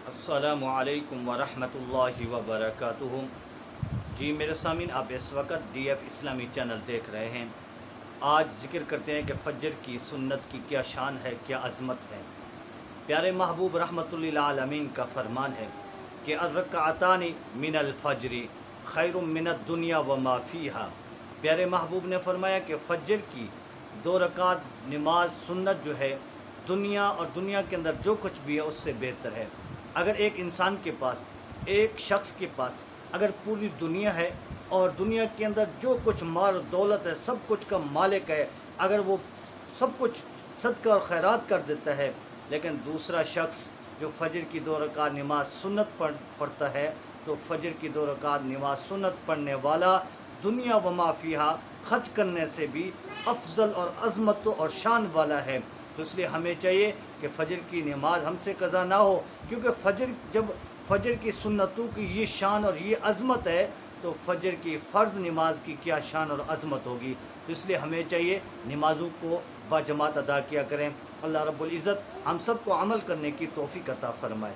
السلام علیکم ورحمۃ اللہ وبرکاتہ۔ جی میرے سامعین، آپ اس وقت ڈی ایف اسلامی چینل دیکھ رہے ہیں۔ آج ذکر کرتے ہیں کہ فجر کی سنت کی کیا شان ہے، کیا عظمت ہے۔ پیارے محبوب رحمۃ للعالمین کا فرمان ہے کہ الرکعتان من الفجر خیر من الدنیا وما فیہا۔ پیارے محبوب نے فرمایا کہ فجر کی 2 رکعت نماز سنت جو ہے، دنیا اور دنیا کے اندر جو کچھ بھی ہے اس سے بہتر ہے۔ اگر ایک انسان کے پاس، ایک شخص کے پاس اگر پوری دنیا ہے اور دنیا کے اندر جو کچھ مال و دولت ہے، سب کچھ کا مالک ہے، اگر وہ سب کچھ صدقہ اور خیرات کر دیتا ہے، لیکن دوسرا شخص جو فجر کی 2 رکعت نماز سنت پڑھتا ہے، تو فجر کی 2 رکعت نماز سنت پڑھنے والا دنیا و ما فیہا خرچ کرنے سے بھی افضل اور عظمت اور شان والا ہے۔ تو اس لیے ہمیں چاہیے کہ فجر کی نماز ہم سے قضا نہ ہو، کیونکہ جب فجر کی سنتوں کی یہ شان اور یہ عظمت ہے، تو فجر کی فرض نماز کی کیا شان اور عظمت ہوگی۔ تو اس لیے ہمیں چاہیے نمازوں کو باجماعت ادا کیا کریں۔ اللہ رب العزت ہم سب کو عمل کرنے کی توفیق عطا فرمائے۔